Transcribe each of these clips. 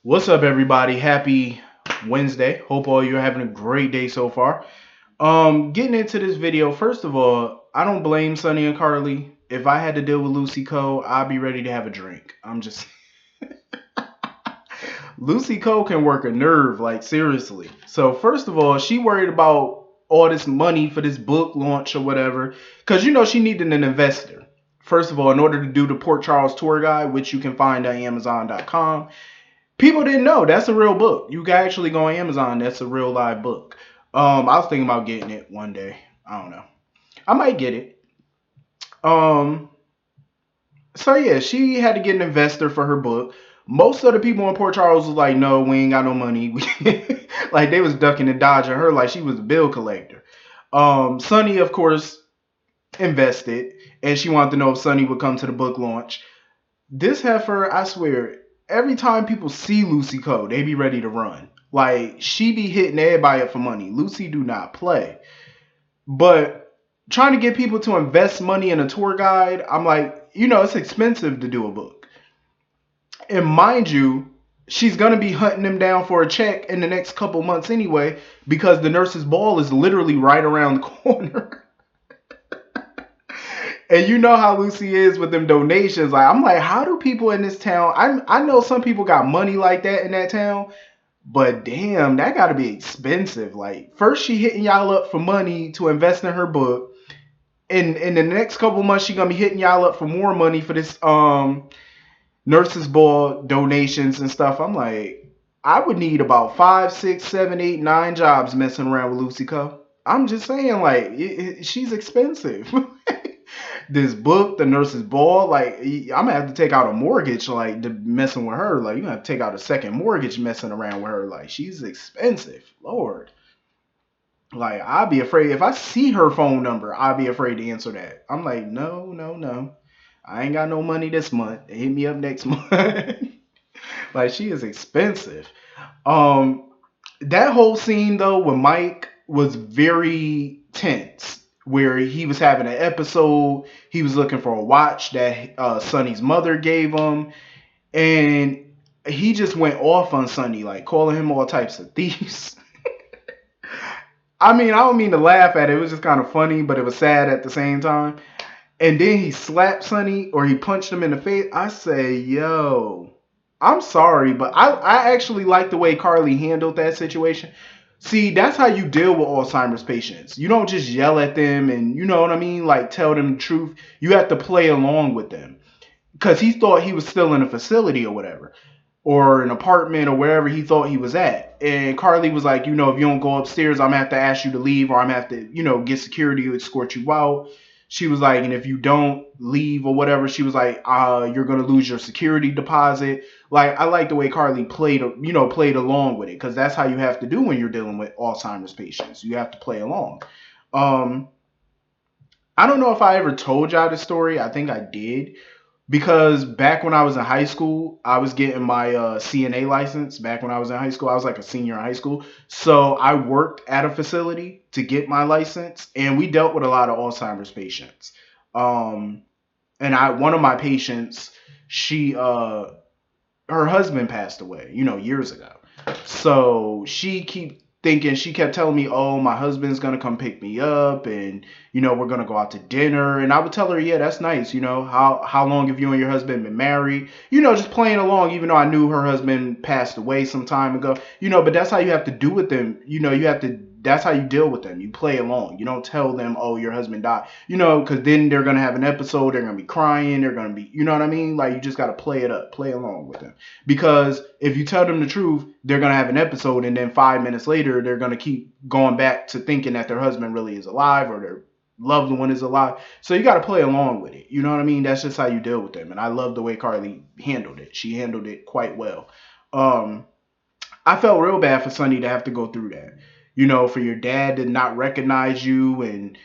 What's up, everybody? Happy Wednesday. Hope all you're having a great day so far. Getting into this video, first of all, I don't blame Sonny and Carly. If I had to deal with Lucy Coe, I'd be ready to have a drink. I'm just Lucy Coe can work a nerve, like seriously. So first of all, she worried about all this money for this book launch or whatever, because she needed an investor. First of all, in order to do the Port Charles tour guide, which you can find on Amazon.com, people didn't know that's a real book. You can actually go on Amazon. That's a real live book. I was thinking about getting it one day. I don't know. I might get it. Um, so yeah, she had to get an investor for her book. Most of the people in Port Charles was like, "No, we ain't got no money." Like they was ducking and dodging her like she was a bill collector. Sonny, of course, invested, and she wanted to know if Sonny would come to the book launch. This heifer, I swear, every time people see Lucy Coe, they be ready to run. Like she be hitting everybody up for money. Lucy do not play. But trying to get people to invest money in a tour guide, I'm like, it's expensive to do a book. And mind you, she's gonna be hunting them down for a check in the next couple months anyway, because the nurse's ball is literally right around the corner. And you know how Lucy is with them donations. Like I'm like, how do people in this town? I know some people got money like that in that town, but damn, that got to be expensive. Like first she hitting y'all up for money to invest in her book, and in the next couple months she gonna be hitting y'all up for more money for this nurses ball donations and stuff. I'm like, I would need about 5, 6, 7, 8, 9 jobs messing around with Lucy Coe. I'm just saying, like, she's expensive. This book, the nurse's ball, like I'm gonna have to take out a mortgage, like to messing with her. Like you gonna have to take out a second mortgage messing around with her. Like she's expensive, Lord. Like I'd be afraid if I see her phone number, I'd be afraid to answer that. I'm like, no, no, no. I ain't got no money this month. Hit me up next month. Like she is expensive. Um, that whole scene though with Mike was very tense, where he was having an episode. He was looking for a watch that Sonny's mother gave him, and he just went off on Sonny, like calling him all types of thieves. I mean, I don't mean to laugh at it. It was just kind of funny, but it was sad at the same time. And then he slapped Sonny or he punched him in the face. I say, yo, I'm sorry, but I actually like the way Carly handled that situation. See, that's how you deal with Alzheimer's patients. You don't just yell at them and you know what I mean, like tell them the truth. You have to play along with them because he thought he was still in a facility or whatever, or an apartment or wherever he thought he was at. And Carly was like, if you don't go upstairs, I'm gonna have to ask you to leave, or I'm gonna have to, get security to escort you out. She was like, and if you don't leave or whatever, she was like, you're gonna lose your security deposit. Like, I like the way Carly played along with it, because that's how you have to do when you're dealing with Alzheimer's patients. You have to play along. Um, I don't know if I ever told y'all this story. I think I did, because back when I was in high school, I was getting my CNA license. Back when I was in high school, I was like a senior in high school. So I worked at a facility to get my license, and we dealt with a lot of Alzheimer's patients. Um, and one of my patients, she her husband passed away, years ago. So she kept telling me, "Oh, my husband's gonna come pick me up, and we're gonna go out to dinner." And I would tell her, "Yeah, that's nice. How long have you and your husband been married?" Just playing along, even though I knew her husband passed away some time ago. But that's how you have to do with them. You have to. That's how you deal with them. You play along. You don't tell them, "Oh, your husband died," because then they're gonna have an episode. They're gonna be crying. They're gonna be, you know what I mean? Like you just gotta play it up, play along with them. Because if you tell them the truth, they're gonna have an episode, and then 5 minutes later, they're gonna keep going back to thinking that their husband really is alive or their loved one is alive. So you gotta play along with it. You know what I mean? That's just how you deal with them. And I love the way Carly handled it. She handled it quite well. Um, I felt real bad for Sonny to have to go through that. For your dad to not recognize you, and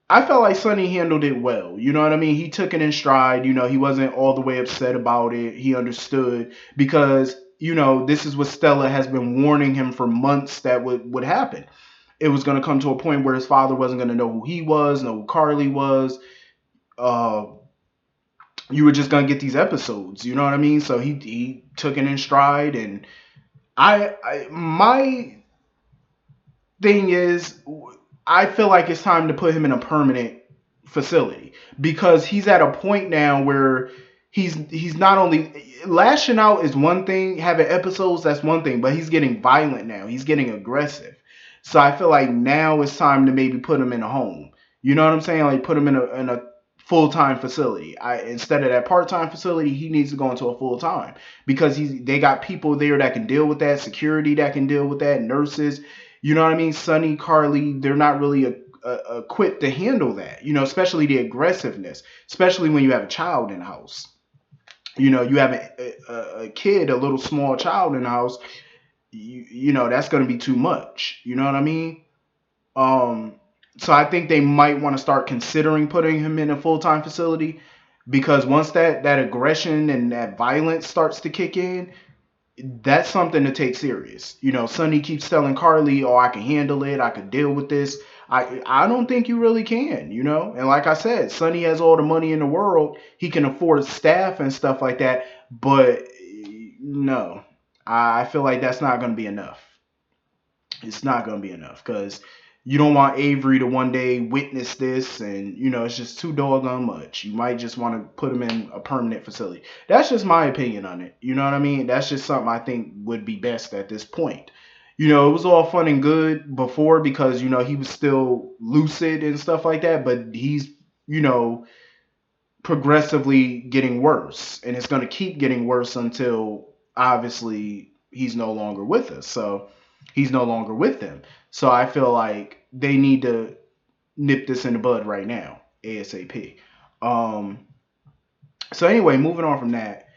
I felt like Sonny handled it well. You know what I mean? He took it in stride. He wasn't all the way upset about it. He understood, because, this is what Stella has been warning him for months that would happen. It was going to come to a point where his father wasn't going to know who he was, know who Carly was. Uh, you were just gonna get these episodes. You know what I mean? So he took it in stride, and my thing is, I feel like it's time to put him in a permanent facility because he's at a point now where he's not only lashing out is one thing, having episodes that's one thing, but he's getting violent now. He's getting aggressive. So I feel like now it's time to maybe put him in a home. You know what I'm saying? Like put him in a full time facility. I instead of that part time facility, he needs to go into a full time because they got people there that can deal with that, security that can deal with that, nurses. You know what I mean? Sonny, Carly, they're not really equipped to handle that. You know, especially the aggressiveness, especially when you have a child in the house. You know, you have a kid, a little small child in the house. You know that's going to be too much. You know what I mean? Um, so I think they might want to start considering putting him in a full time facility because once that aggression and that violence starts to kick in, that's something to take serious. You know, Sonny keeps telling Carly, "Oh, I can handle it. I can deal with this." I don't think you really can. You know, and like I said, Sonny has all the money in the world. He can afford staff and stuff like that. But no, I feel like that's not going to be enough. It's not going to be enough because you don't want Avery to one day witness this, and you know it's just too doggone much. You might just want to put him in a permanent facility. That's just my opinion on it. You know what I mean? That's just something I think would be best at this point. You know, it was all fun and good before because you know he was still lucid and stuff like that, but he's you know progressively getting worse, and it's going to keep getting worse until obviously he's no longer with us. So he's no longer with them. So I feel like they need to nip this in the bud right now, ASAP. Um, so anyway, moving on from that,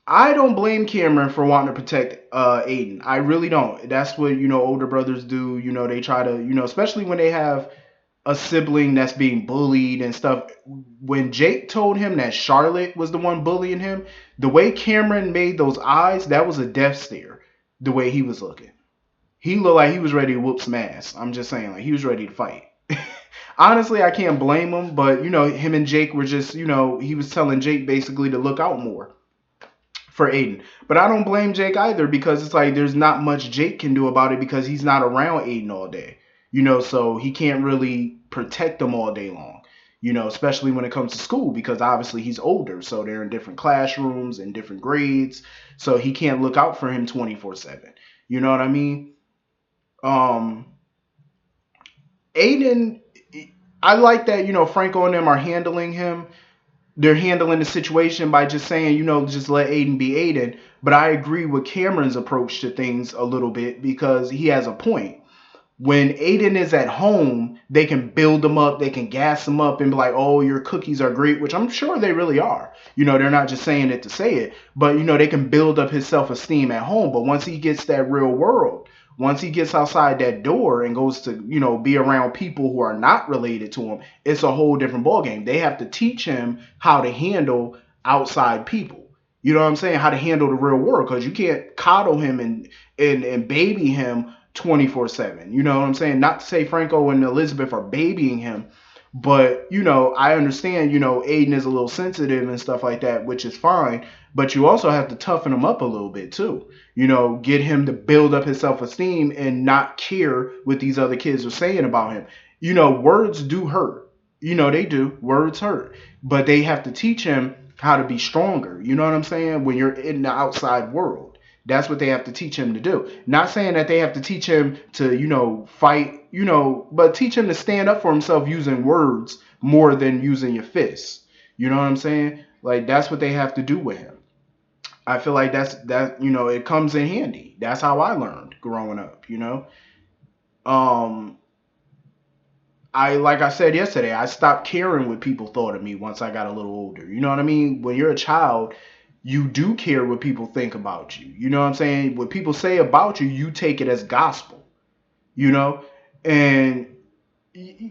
I don't blame Cameron for wanting to protect Aiden. I really don't. That's what you know older brothers do. You know they try to especially when they have a sibling that's being bullied and stuff. When Jake told him that Charlotte was the one bullying him, the way Cameron made those eyes, that was a death stare. The way he was looking, he looked like he was ready to whoop some ass. I'm just saying, like he was ready to fight. Honestly, I can't blame him, but him and Jake were just, he was telling Jake basically to look out more for Aiden. But I don't blame Jake either because it's like there's not much Jake can do about it because he's not around Aiden all day. So he can't really protect them all day long. Especially when it comes to school because obviously he's older, so they're in different classrooms and different grades, so he can't look out for him 24/7. You know what I mean? Um, Aiden, I like that. Franco and them are handling him, they're handling the situation by just saying, just let Aiden be Aiden. But I agree with Cameron's approach to things a little bit because he has a point. When Aiden is at home, they can build him up, they can gas him up and be like, oh, your cookies are great, which I'm sure they really are. They're not just saying it to say it, but, they can build up his self esteem at home. But once he gets that real world, once he gets outside that door and goes to, be around people who are not related to him, it's a whole different ballgame. They have to teach him how to handle outside people. You know what I'm saying? How to handle the real world because you can't coddle him and baby him 24/7. You know what I'm saying? Not to say Franco and Elizabeth are babying him, but I understand, Aiden is a little sensitive and stuff like that, which is fine, but you also have to toughen him up a little bit too. Get him to build up his self-esteem and not care what these other kids are saying about him. Words do hurt. They do. Words hurt. But they have to teach him how to be stronger. You know what I'm saying? When you're in the outside world. That's what they have to teach him to do. Not saying that they have to teach him to, fight, but teach him to stand up for himself using words more than using your fists. You know what I'm saying? Like that's what they have to do with him. I feel like it comes in handy. That's how I learned growing up. Um like I said yesterday, I stopped caring what people thought of me once I got a little older. You know what I mean? When you're a child, you do care what people think about you. You know what I'm saying? What people say about you, you take it as gospel. You know? And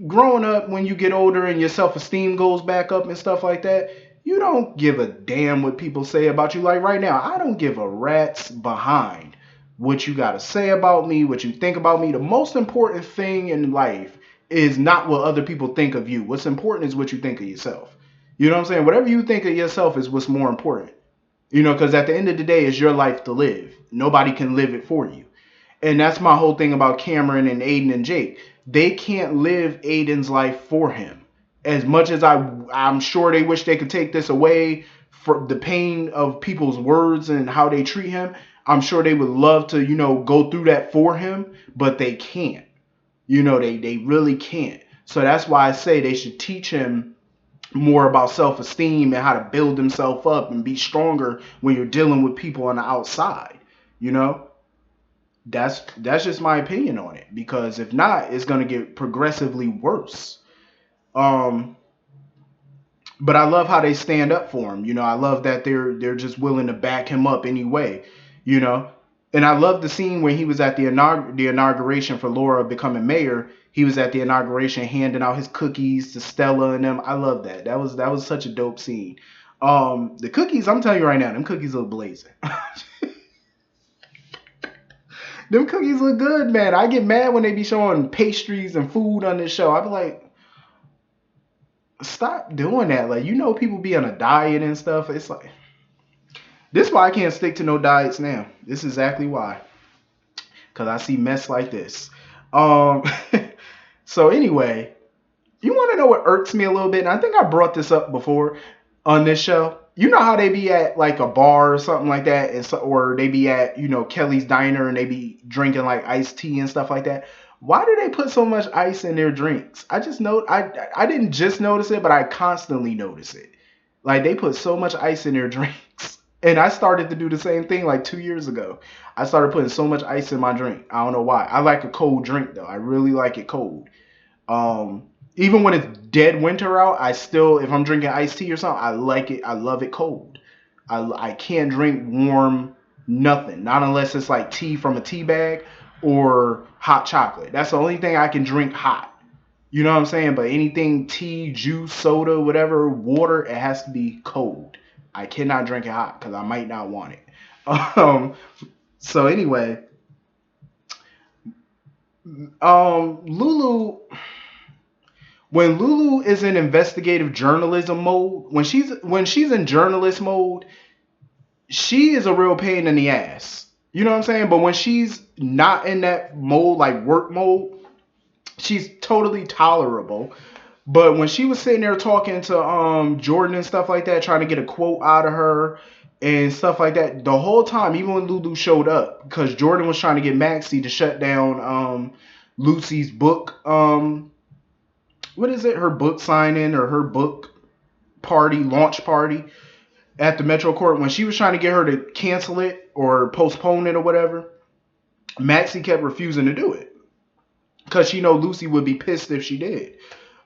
growing up, when you get older and your self-esteem goes back up and stuff like that, you don't give a damn what people say about you. Like right now, I don't give a rat's behind what you got to say about me, what you think about me. The most important thing in life is not what other people think of you. What's important is what you think of yourself. You know what I'm saying? Whatever you think of yourself is what's more important. You know, because at the end of the day, it's your life to live. Nobody can live it for you. And that's my whole thing about Cameron and Aiden and Jake. They can't live Aiden's life for him. As much as I'm sure they wish they could take this away for the pain of people's words and how they treat him. I'm sure they would love to, go through that for him, but they can't. They really can't. So that's why I say they should teach him more about self-esteem and how to build himself up and be stronger when you're dealing with people on the outside. You know, that's just my opinion on it. Because if not, it's gonna get progressively worse. Um, but I love how they stand up for him. I love that they're just willing to back him up anyway. You know, and I love the scene when he was at the inauguration for Laura becoming mayor. He was at the inauguration handing out his cookies to Stella and them. I love that. That was such a dope scene. The cookies, I'm telling you right now, them cookies look blazing. Them cookies look good, man. I get mad when they be showing pastries and food on this show. I be like, stop doing that. Like, people be on a diet and stuff. It's like, this is why I can't stick to no diets now. This is exactly why. Because I see mess like this. Um, so anyway, you want to know what irks me a little bit? And I think I brought this up before on this show. You know how they be at like a bar or something like that, or they be at Kelly's Diner and they be drinking like iced tea and stuff like that. Why do they put so much ice in their drinks? I just know I didn't just notice it, but I constantly notice it. Like they put so much ice in their drinks, and I started to do the same thing like 2 years ago. I started putting so much ice in my drink. I don't know why. I like a cold drink though. I really like it cold. Um, Even when it's dead winter out, if I'm drinking iced tea or something, I like it. I love it cold. I can't drink warm nothing, not unless it's like tea from a tea bag or hot chocolate. That's the only thing I can drink hot. You know what I'm saying? But anything tea, juice, soda, whatever, water, it has to be cold. I cannot drink it hot because I might not want it. Um, so anyway, Lulu. When Lulu is in investigative journalism mode, when she's in journalist mode, she is a real pain in the ass. You know what I'm saying? But when she's not in that mode, like work mode, she's totally tolerable. But when she was sitting there talking to Jordan and stuff like that, trying to get a quote out of her and stuff like that, the whole time, even when Lulu showed up, because Jordan was trying to get Maxie to shut down Lucy's book what is it? Her book signing or her book party, launch party at the Metro Court. When she was trying to get her to cancel it or postpone it or whatever, Maxie kept refusing to do it because she know Lucy would be pissed if she did.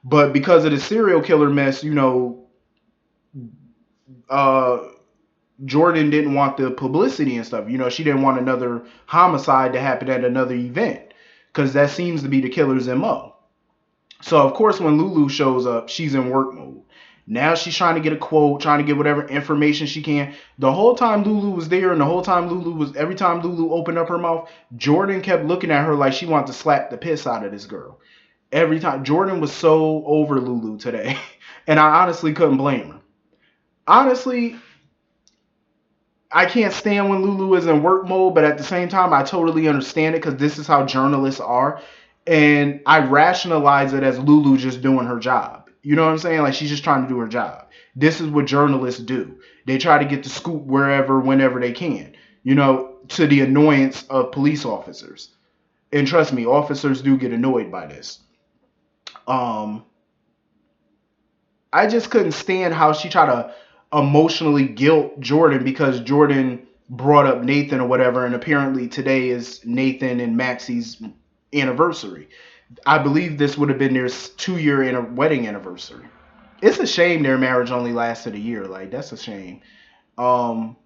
But because of the serial killer mess, uh, Jordan didn't want the publicity and stuff. She didn't want another homicide to happen at another event because that seems to be the killer's MO. So, of course, when Lulu shows up, she's in work mode. Now she's trying to get a quote, trying to get whatever information she can. The whole time Lulu was there, and the whole time every time Lulu opened up her mouth, Jordan kept looking at her like she wanted to slap the piss out of this girl. Every time. Jordan was so over Lulu today. And I honestly couldn't blame her. Honestly, I can't stand when Lulu is in work mode, but at the same time, I totally understand it because this is how journalists are. And I rationalize it as Lulu just doing her job. You know what I'm saying? Like she's just trying to do her job. This is what journalists do. They try to get the scoop wherever, whenever they can, to the annoyance of police officers. And trust me, officers do get annoyed by this. I just couldn't stand how she tried to emotionally guilt Jordan because Jordan brought up Nathan or whatever. And apparently today is Nathan and Maxie's anniversary. I believe this would have been their 2-year wedding anniversary. It's a shame their marriage only lasted a year. Like that's a shame. But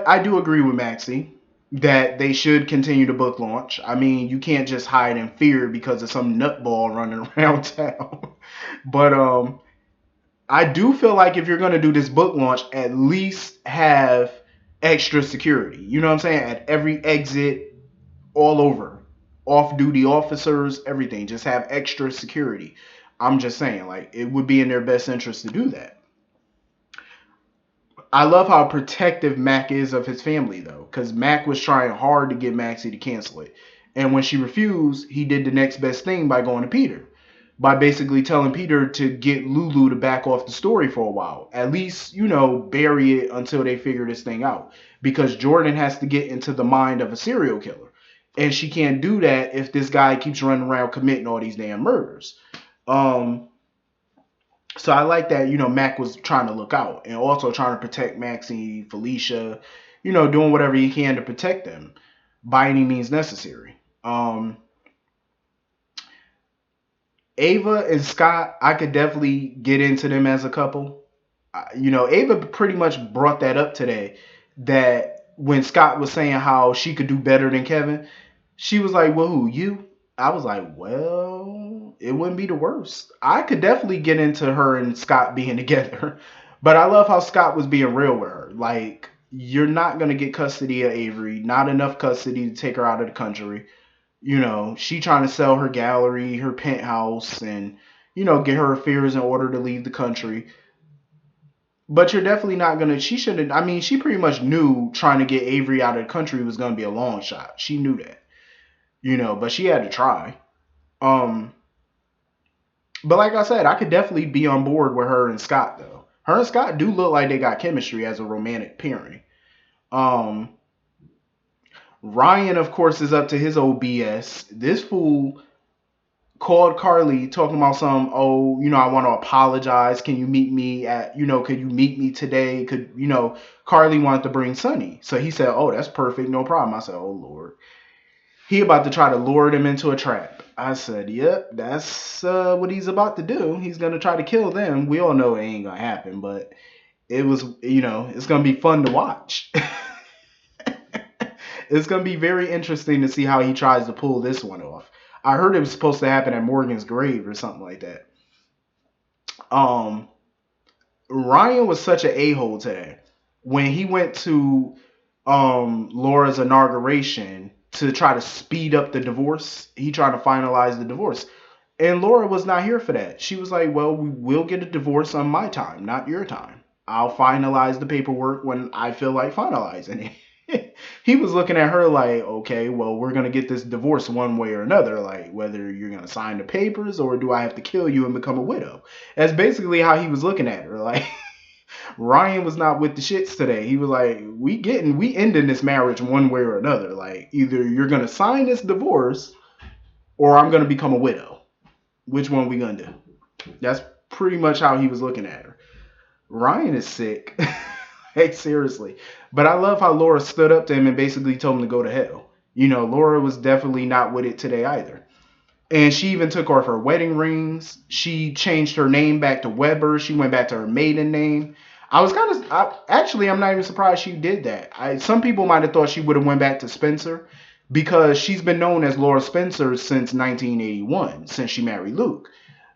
I do agree with Maxie that they should continue to book launch. I mean, you can't just hide in fear because of some nutball running around town. But I do feel like if you're gonna do this book launch, at least have extra security. You know what I'm saying? At every exit, all over, off-duty officers, everything. Just have extra security. I'm just saying, like, it would be in their best interest to do that. I love how protective Mac is of his family, though, because Mac was trying hard to get Maxie to cancel it. And when she refused, he did the next best thing by going to Peter, by basically telling Peter to get Lulu to back off the story for a while. At least, bury it until they figure this thing out. Because Jordan has to get into the mind of a serial killer. And she can't do that if this guy keeps running around committing all these damn murders. So I like that, Mac was trying to look out and also trying to protect Maxie, Felicia, doing whatever he can to protect them by any means necessary. Ava and Scott, I could definitely get into them as a couple. Ava pretty much brought that up today, that when Scott was saying how she could do better than Kevin, she was like, well, who, you? I was like, well, it wouldn't be the worst. I could definitely get into her and Scott being together. But I love how Scott was being real with her. Like, you're not going to get custody of Avery, not enough custody to take her out of the country. She trying to sell her gallery, her penthouse, and, get her affairs in order to leave the country. But you're definitely not going to, she shouldn't, I mean, she pretty much knew trying to get Avery out of the country was going to be a long shot. She knew that, but she had to try. But like I said, I could definitely be on board with her and Scott, though. Her and Scott do look like they got chemistry as a romantic pairing. Ryan, of course, is up to his old BS. This fool called Carly talking about I want to apologize. Can you meet me could you meet me today? Carly wanted to bring Sonny. So he said, oh, that's perfect. No problem. I said, oh, Lord. He about to try to lure them into a trap. I said, yep, that's what he's about to do. He's going to try to kill them. We all know it ain't going to happen, but it was, it's going to be fun to watch. It's going to be very interesting to see how he tries to pull this one off. I heard it was supposed to happen at Morgan's grave or something like that. Ryan was such an a-hole today. When he went to Laura's inauguration to try to speed up the divorce, he tried to finalize the divorce. And Laura was not here for that. She was like, well, we will get a divorce on my time, not your time. I'll finalize the paperwork when I feel like finalizing it. He was looking at her like, okay, well, we're going to get this divorce one way or another, like whether you're going to sign the papers or do I have to kill you and become a widow? That's basically how he was looking at her. Like, Ryan was not with the shits today. He was like, we ending this marriage one way or another. Like, either you're going to sign this divorce or I'm going to become a widow. Which one we going to do? That's pretty much how he was looking at her. Ryan is sick. Like, seriously. But I love how Laura stood up to him and basically told him to go to hell. Laura was definitely not with it today either. And she even took off her wedding rings. She changed her name back to Weber. She went back to her maiden name. I'm not even surprised she did that. Some people might have thought she would have went back to Spencer because she's been known as Laura Spencer since 1981, since she married Luke.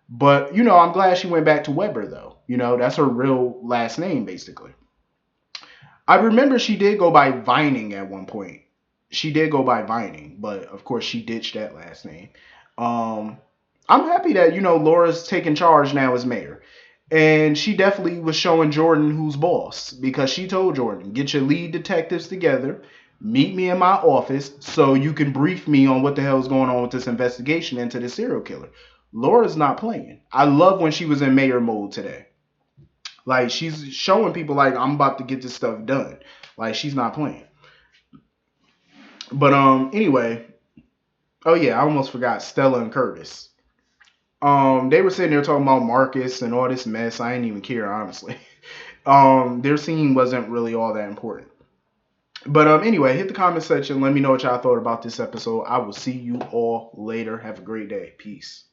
But, I'm glad she went back to Weber, though. That's her real last name, basically. I remember she did go by Vining at one point. She did go by Vining, but of course she ditched that last name. I'm happy that, Laura's taking charge now as mayor. And she definitely was showing Jordan who's boss, because she told Jordan, get your lead detectives together, meet me in my office so you can brief me on what the hell is going on with this investigation into this serial killer. Laura's not playing. I love when she was in mayor mode today. Like, she's showing people, like, I'm about to get this stuff done. Like, she's not playing. But, anyway. Oh, yeah, I almost forgot Stella and Curtis. They were sitting there talking about Marcus and all this mess. I didn't even care, honestly. Their scene wasn't really all that important. But, anyway, hit the comment section. Let me know what y'all thought about this episode. I will see you all later. Have a great day. Peace.